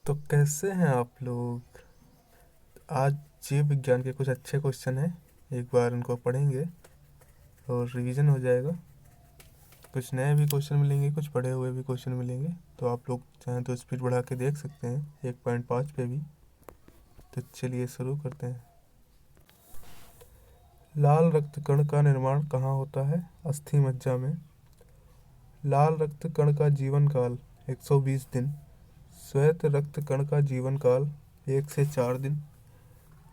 तो कैसे हैं आप लोग। आज जीव विज्ञान के कुछ अच्छे क्वेश्चन हैं। एक बार उनको पढ़ेंगे और रिवीजन हो जाएगा। कुछ नए भी क्वेश्चन मिलेंगे, कुछ पढ़े हुए भी क्वेश्चन मिलेंगे। तो आप लोग चाहें तो स्पीड बढ़ा के देख सकते हैं 1.5 पे भी। तो चलिए शुरू करते हैं। लाल रक्त कण का निर्माण कहाँ होता है? अस्थि मज्जा में। लाल रक्त कण का जीवन काल 120 दिन। श्वेत रक्त कण का जीवन काल 1 से 4 दिन।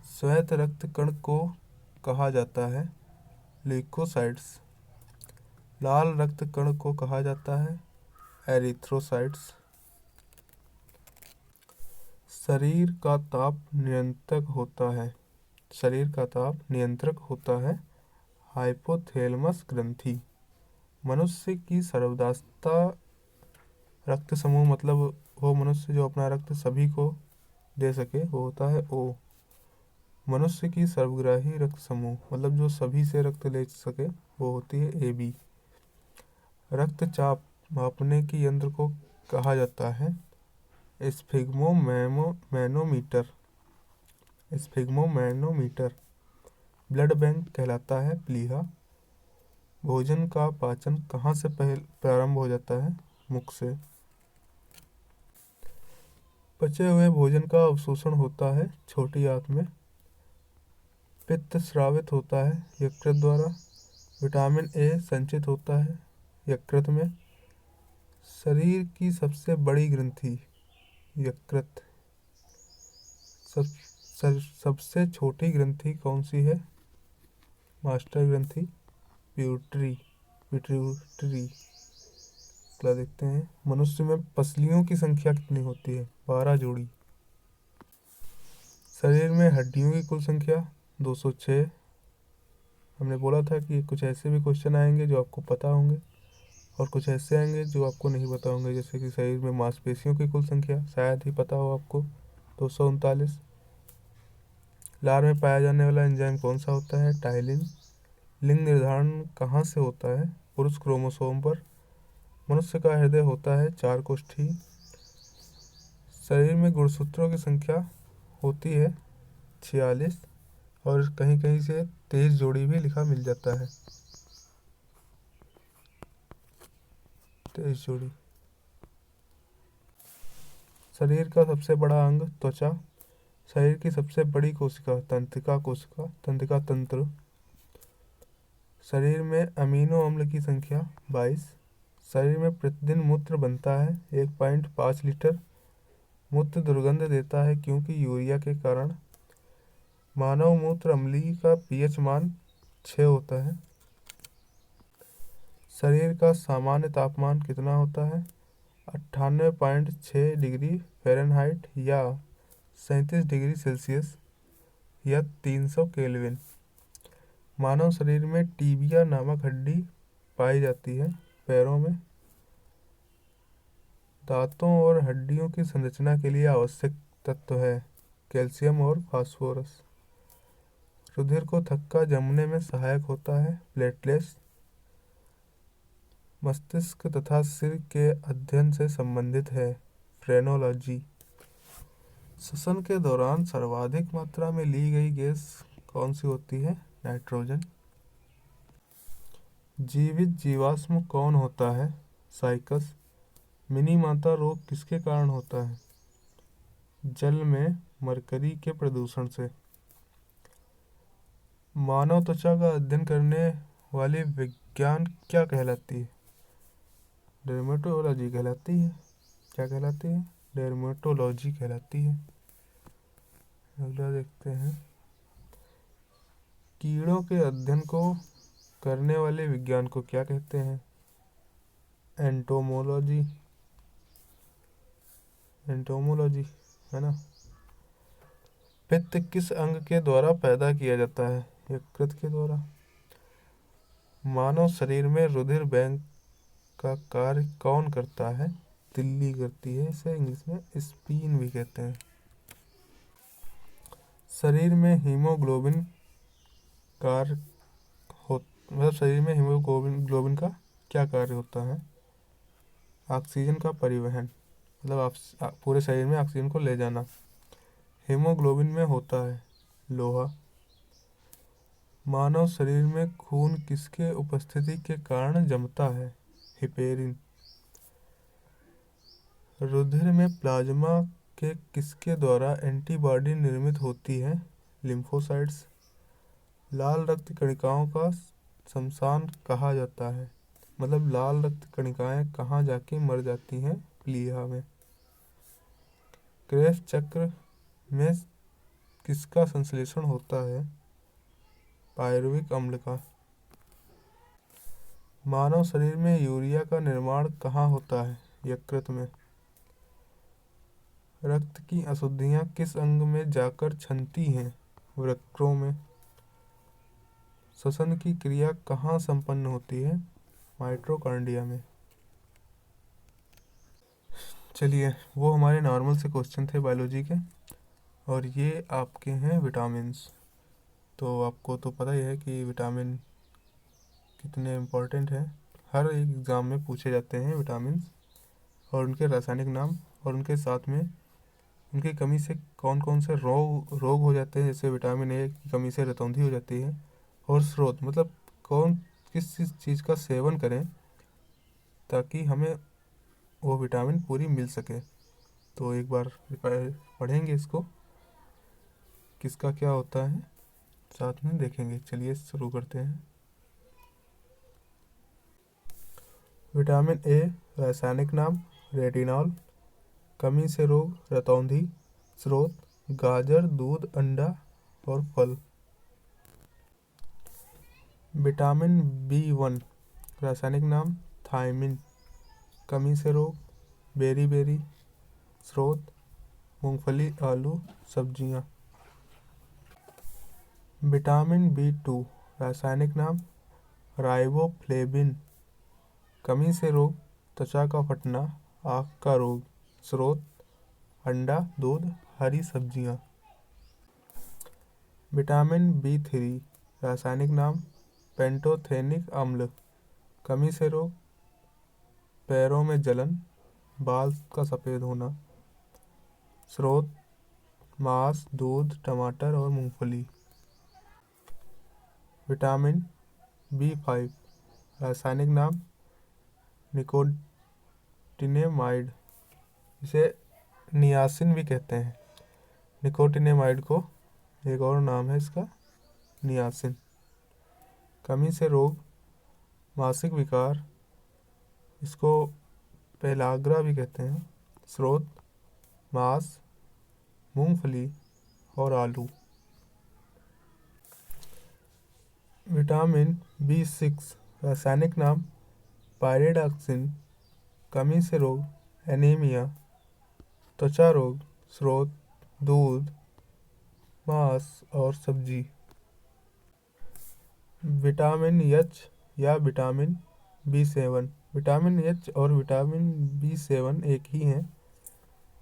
श्वेत रक्त कण को कहा जाता है ल्यूकोसाइट्स। लाल रक्त कण को कहा जाता है एरिथ्रोसाइट्स। शरीर का ताप नियंत्रक होता है। शरीर का ताप नियंत्रक होता है हाइपोथैलेमस ग्रंथि। मनुष्य की सर्वदास्ता रक्त समूह, मतलब वो मनुष्य जो अपना रक्त सभी को दे सके, वो होता है ओ। मनुष्य की सर्वग्राही रक्त समूह, मतलब जो सभी से रक्त ले सके, वो होती है ए बी। रक्तचाप मापने की यंत्र को कहा जाता है स्फिग्मोमैनोमीटर। स्फिग्मोमैनोमीटर। ब्लड बैंक कहलाता है प्लीहा। भोजन का पाचन कहाँ से प्रारंभ हो जाता है? मुख से। पचे हुए भोजन का अवशोषण होता है छोटी आंत में। पित्त स्रावित होता है यकृत द्वारा। विटामिन ए संचित होता है यकृत में। शरीर की सबसे बड़ी ग्रंथि यकृत। सबसे छोटी ग्रंथि कौन सी है? मास्टर ग्रंथि प्यूटरी। पिट्यूटरी। अगला देखते हैं। मनुष्य में पसलियों की संख्या कितनी होती है? 12 जोड़ी। शरीर में हड्डियों की कुल संख्या 206। हमने बोला था कि कुछ ऐसे भी क्वेश्चन आएंगे जो आपको पता होंगे और कुछ ऐसे आएंगे जो आपको नहीं पता होंगे। जैसे कि शरीर में मांसपेशियों की कुल संख्या शायद ही पता हो आपको, 239। लार में पाया जाने वाला एंजाइम कौन सा होता है? टाइलिन। लिंग निर्धारण कहाँ से होता है? पुरुष क्रोमोसोम पर। मनुष्य का हृदय होता है 4 कोष्ठी। शरीर में गुणसूत्रों की संख्या होती है 46 और कहीं कहीं से 23 जोड़ी भी लिखा मिल जाता है। 23 जोड़ी। शरीर का सबसे बड़ा अंग त्वचा। शरीर की सबसे बड़ी कोशिका तंत्रिका कोशिका, तंत्रिका तंत्र। शरीर में अमीनो अम्ल की संख्या 22। शरीर में प्रतिदिन मूत्र बनता है 1.5 लीटर। मूत्र दुर्गंध देता है क्योंकि यूरिया के कारण। मानव मूत्र अम्लीय का पीएच मान 6 होता है। शरीर का सामान्य तापमान कितना होता है? 98.6 डिग्री फ़ारेनहाइट या 37 डिग्री सेल्सियस या 300 केल्विन। मानव शरीर में टीबिया नामक हड्डी पाई जाती है पैरों में। दांतों और हड्डियों की संरचना के लिए आवश्यक तत्व है कैल्शियम और फास्फोरस। रुधिर को थक्का जमने में सहायक होता है प्लेटलेट्स। मस्तिष्क तथा सिर के अध्ययन से संबंधित है फ्रेनोलॉजी। श्वसन के दौरान सर्वाधिक मात्रा में ली गई गैस कौन सी होती है? नाइट्रोजन। जीवित जीवाश्म कौन होता है? साइकस। मिनी माता रोग किसके कारण होता है? जल में मरकरी के प्रदूषण से। मानव त्वचा का अध्ययन करने वाली विज्ञान क्या कहलाती है? डर्मेटोलॉजी कहलाती है। क्या कहलाती है? डर्मेटोलॉजी कहलाती है। अगला देखते हैं। कीड़ों के अध्ययन को करने वाले विज्ञान को क्या कहते हैं? एंटोमोलॉजी। एंटोमोलॉजी है ना। पित्त किस अंग के द्वारा पैदा किया जाता है? यकृत के द्वारा। मानव शरीर में रुधिर बैंक का कार्य कौन करता है? तिल्ली करती है। इसे इंग्लिश में स्पीन भी कहते हैं। शरीर में हीमोग्लोबिन कार्य मतलब शरीर में हीमोग्लोबिन का क्या कार्य होता है? ऑक्सीजन का परिवहन। मतलब पूरे शरीर में ऑक्सीजन को ले जाना। हीमोग्लोबिन में होता है लोहा। मानव शरीर में खून किसके उपस्थिति के कारण जमता है? हिपेरिन। रुधिर में प्लाज्मा के किसके द्वारा एंटीबॉडी निर्मित होती है? लिम्फोसाइट्स। लाल रक्त कणिकाओं का शमशान कहा जाता है, मतलब लाल रक्त कणिकाएं कहाँ जाके मर जाती हैं? प्लीहा में। क्रेब्स चक्र में किसका संश्लेषण होता है? पायरुविक अम्ल का। मानव शरीर में यूरिया का निर्माण कहाँ होता है? यकृत में। रक्त की अशुद्धियाँ किस अंग में जाकर छनती हैं? वृक्कों में। श्वसन की क्रिया कहाँ संपन्न होती है? माइटोकॉन्ड्रिया में। चलिए, वो हमारे नॉर्मल से क्वेश्चन थे बायोलॉजी के, और ये आपके हैं विटामिन्स। तो आपको तो पता ही है कि विटामिन कितने इम्पोर्टेंट हैं। हर एक एग्ज़ाम में पूछे जाते हैं विटामिन्स और उनके रासायनिक नाम, और उनके साथ में उनकी कमी से कौन कौन से रोग हो जाते हैं। जैसे विटामिन ए की कमी से रतौंधी हो जाती है। और स्रोत, मतलब कौन किस चीज़ का सेवन करें ताकि हमें वो विटामिन पूरी मिल सके। तो एक बार पढ़ेंगे इसको, किसका क्या होता है, साथ में देखेंगे। चलिए शुरू करते हैं। विटामिन ए रासायनिक नाम रेटिनॉल। कमी से रोग रतौंधी। स्रोत गाजर, दूध, अंडा और फल। विटामिन बी1 रासायनिक नाम थायमिन। कमी से रोग बेरी। स्रोत मूंगफली, आलू, सब्जियां। विटामिन बी2 रासायनिक नाम राइबोफ्लेविन। कमी से रोग त्वचा का फटना, आँख का रोग। स्रोत अंडा, दूध, हरी सब्जियां। विटामिन बी3 रासायनिक नाम पेंटोथेनिक अम्ल। कमी से रोग पैरों में जलन, बाल का सफ़ेद होना। स्रोत मांस, दूध, टमाटर और मूंगफली। विटामिन बी5 रासायनिक नाम निकोटिनेमाइड, इसे नियासिन भी कहते हैं। निकोटिनेमाइड को एक और नाम है इसका, नियासिन। कमी से रोग मासिक विकार, इसको पेलाग्रा भी कहते हैं। स्रोत मांस, मूंगफली और आलू। विटामिन बी6 रासायनिक नाम पायरिडॉक्सिन। कमी से रोग एनीमिया, त्वचा रोग। स्रोत दूध, मांस और सब्जी। विटामिन एच या विटामिन बी7। विटामिन एच और विटामिन बी7 एक ही हैं,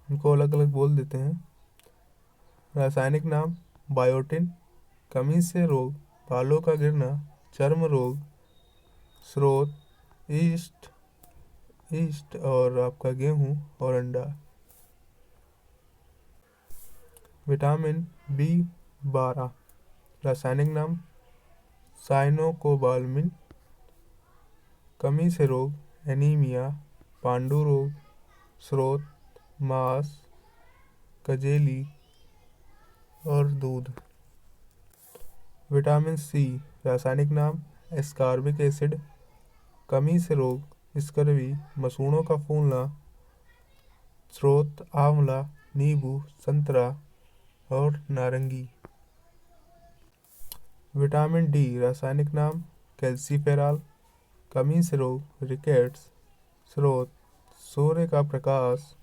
उनको अलग अलग बोल देते हैं। रासायनिक नाम बायोटिन। कमी से रोग बालों का गिरना, चर्म रोग। स्रोत ईस्ट और आपका गेहूँ और अंडा। विटामिन बी12 रासायनिक नाम साइनोकोबालमिन। कमी से रोग एनीमिया, पांडु रोग। स्रोत मांस, कजेली और दूध। विटामिन सी रासायनिक नाम एस्कॉर्बिक एसिड। कमी से रोग स्कर्वी, मसूड़ों का फूलना। स्रोत आंवला, नींबू, संतरा और नारंगी। विटामिन डी रासायनिक नाम कैल्सीफेरॉल। कमी से रोग रिकेट्स। स्रोत सूर्य का प्रकाश,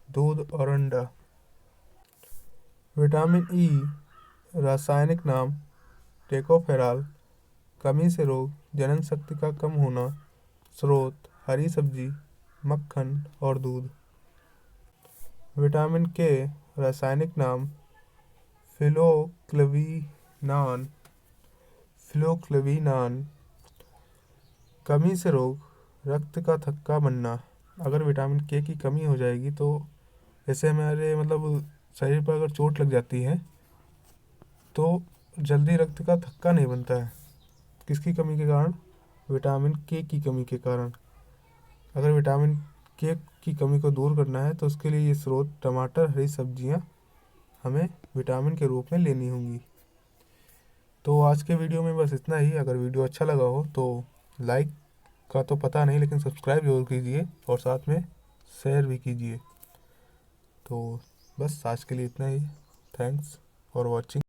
दूध और अंडा। विटामिन ई रासायनिक नाम टेकोफेरॉल। कमी से रोग जनन शक्ति का कम होना। स्रोत हरी सब्जी, मक्खन और दूध। विटामिन के रासायनिक नाम फिलोक्लविनान। कमी से रोग रक्त का थक्का बनना, अगर विटामिन के की कमी हो जाएगी तो जैसे हमारे मतलब शरीर पर अगर चोट लग जाती है तो जल्दी रक्त का थक्का नहीं बनता है। किसकी कमी के कारण? विटामिन के की कमी के कारण। अगर विटामिन के की कमी को दूर करना है तो उसके लिए ये स्रोत टमाटर, हरी सब्जियां हमें विटामिन के रूप में लेनी होंगी। तो आज के वीडियो में बस इतना ही। अगर वीडियो अच्छा लगा हो तो लाइक का तो पता नहीं, लेकिन सब्सक्राइब जरूर कीजिए और साथ में शेयर भी कीजिए। तो बस आज के लिए इतना ही। Thanks for watching.